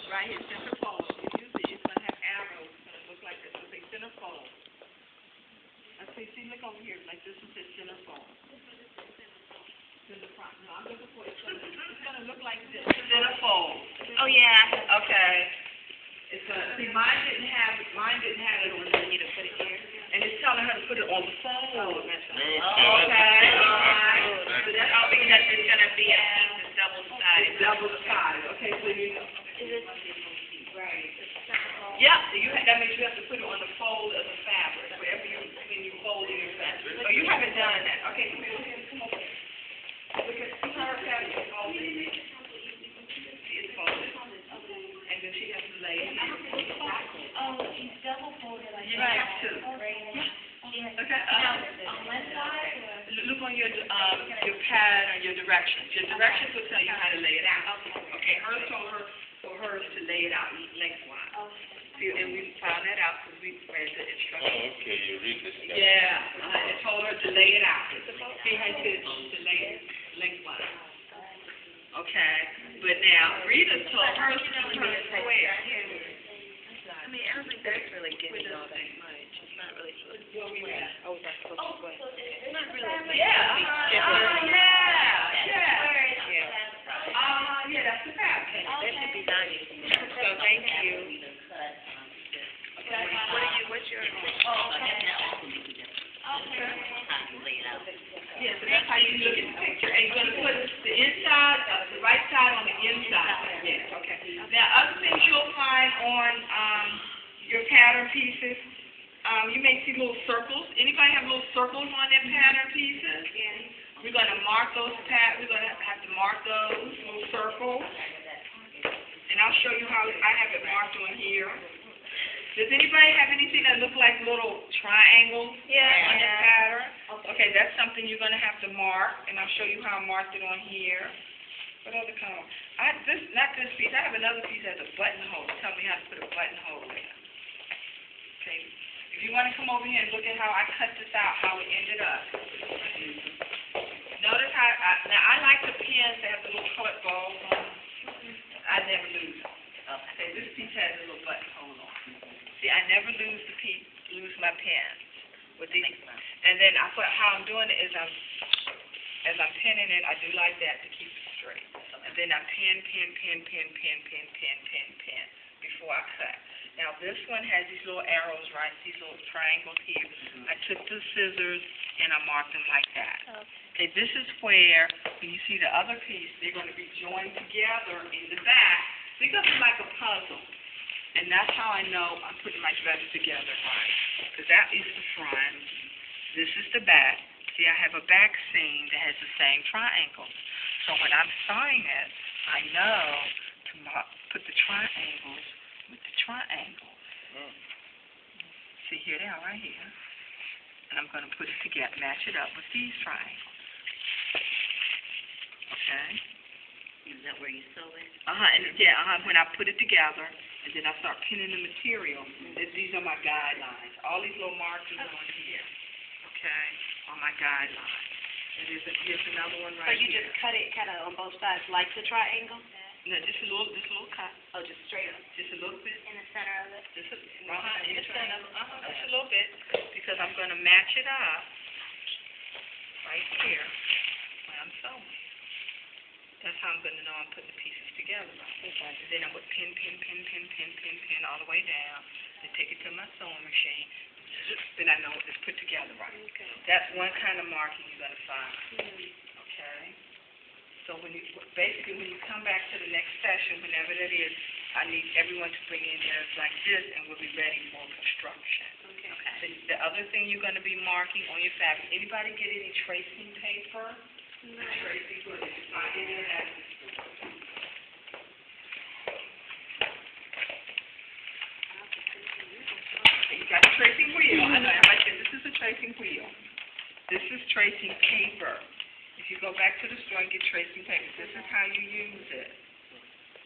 Right here, centerfold. Usually it's going to have arrows. It's going to look like this. It's a centerfold. Let's see, look over here. Like this is a centerfold. In the front. No, I'm looking for it's going to look like this. Centerfold. Oh yeah. Okay. It's see, mine didn't have it on there. You need to put it here. And it's telling her to put it on the fold. That's Okay, all right. So that's oh, because it's gonna be a piece of double-sided. double-sided. Okay, so you Is it right. Yeah, so that means you have to put it on the fold of the fabric, wherever when you fold in your fabric. Oh, you haven't done that. Okay, come over here. Look at her fabric is folded. See, it's folded. And then she has to lay it in. Oh, she's double-folded. You have to. Okay. On one side or? Look on your pad or your directions. Your directions will tell you how to lay it out. Okay, hers told her for hers to lay it out lengthwise. See, and we found that out because we read the instructions. Oh, okay, you read this stuff. Yeah, it told her to lay it out. See how it says to lay it lengthwise. Okay, but now Rita told hers to put her square. I mean, I don't think that's really giving all that much. It's not really supposed to be square. Oh, that's supposed to be square. It's not really. Yeah, yeah, that's the fabric. That should be nice. So thank you. What's your? Yeah, so that's how you look at the picture. And you're going to put the inside, the right side on the inside. Yeah, okay. Now, other things you'll find on your pattern pieces, you may see little circles. Anybody have little circles on their pattern pieces? We're going to mark those we're going to have to mark those little circles. And I'll show you how I have it marked on here. Does anybody have anything that look like little triangles on their pattern? Okay, that's something you're going to have to mark, and I'll show you how I marked it on here. What other color? Not this piece. I have another piece that has a buttonhole. Tell me how to put a buttonhole in. Okay. If you want to come over here and look at how I cut this out, how it ended up. Notice how now I like the pins that have the little colored balls on them. I never lose them. Okay, this piece has a little buttonhole on it. See, I never lose my pins with these. And then how I'm doing it is as I'm pinning it, I do like that to keep it straight. And then I pin before I cut. Now this one has these little arrows, right? These little triangles here. I took the scissors and I marked them like that. Okay, this is where, when you see the other piece, they're going to be joined together in the back. Think of it like a puzzle. And that's how I know I'm putting my dress together right. Because that is the front. This is the back. See, I have a back seam that has the same triangle. So when I'm sewing it, I know to put the triangles with the triangles. See, here they are right here. And I'm going to put it together, match it up with these triangles. Okay? Is that where you sew it? When I put it together, and then I start pinning the material, these are my guidelines. All these little markers are on here, okay, on my guidelines. And here's another one right here. So you just cut it kind of on both sides like the triangle? No, just a little cut. Oh, just straight up? Just a little bit. In the center of it? In the center. Just a little bit, because I'm going to match it up right here when I'm sewing. That's how I'm going to know I'm putting the pieces together. Okay. And then I would pin all the way down, and take it to my sewing machine. Then I know it's put together right. Okay. That's one kind of marking you're going to find. Okay. So when you come back to the next session, whenever that is, I need everyone to bring in theirs like this, and we'll be ready for construction. Okay. The other thing you're going to be marking on your fabric. Anybody get any tracing paper? No. Tracing paper. You got a tracing wheel. I know everybody says this is a tracing wheel. This is tracing paper. If you go back to the store and get tracing paper, this is how you use it.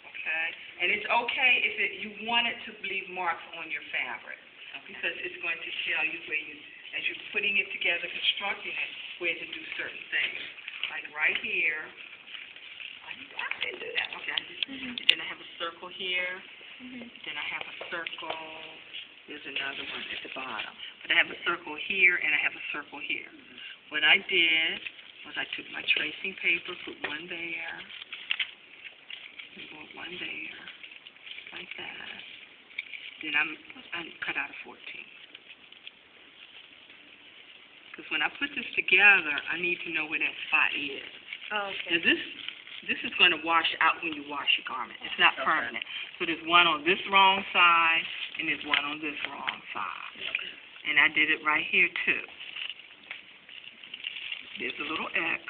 Okay? And it's okay if you want it to leave marks on your fabric, because it's going to tell you where as you're putting it together, constructing it, where to do certain things. Like right here. I didn't do that. Okay. Then I have a circle here. here, then I have a circle, there's another one at the bottom. But I have a circle here, and I have a circle here. What I did was I took my tracing paper, put one there, and put one there, like that. Then I cut out a 14. Because when I put this together, I need to know where that spot is. Oh, okay. Now this is going to wash out when you wash your garment. It's not permanent. So there's one on this wrong side, and there's one on this wrong side. And I did it right here too. There's a little X,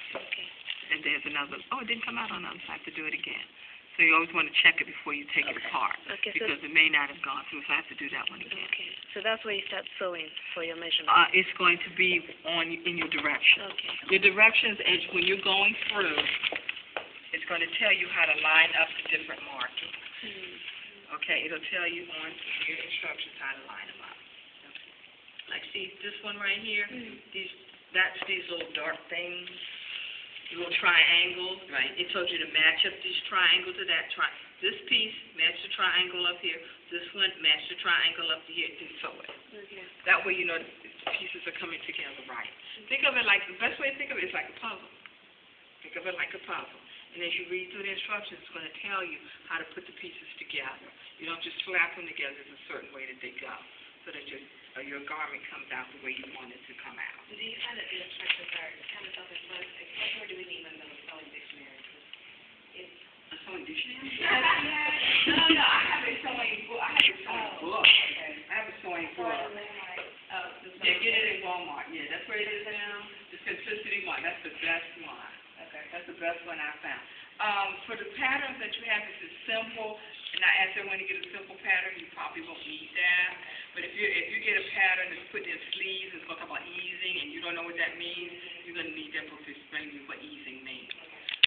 and there's another. Oh, it didn't come out on the other side. I have to do it again. So you always want to check it before you take it apart, because it may not have gone through, so I have to do that one again. Okay, so that's where you start sewing for your measurement. It's going to be in your directions. Okay. Your directions, as when you're going through, it's going to tell you how to line up the different markings. Okay, it'll tell you on your instructions how to line them up. Like, see, this one right here, that's these little dark things. Little triangles, right? It told you to match up this triangle to that this piece, match the triangle up here. This one, match the triangle up here, and sew it. Okay. That way you know the pieces are coming together right. Think of it like, the best way to think of it is like a puzzle. Think of it like a puzzle. And as you read through the instructions, it's going to tell you how to put the pieces together. You don't just slap them together. There's a certain way that they go, so that your garment comes out the way you want it to come out. Do you find that the instructions are kind of self-explanatory, or do we need one of those sewing dictionaries? A sewing dictionary? No, I have a sewing book. I have a sewing book. Yeah, get it at Walmart. Yeah, that's where it is now. The Simplicity one. That's the best one. Okay. That's the best one I found. For the patterns that you have, this is simple. And I asked everyone to get a simple pattern. You probably won't need that. But if you get a pattern that's put in sleeves, it's going to talk about easing, and you don't know what that means, you're going to need that book to explain to you what easing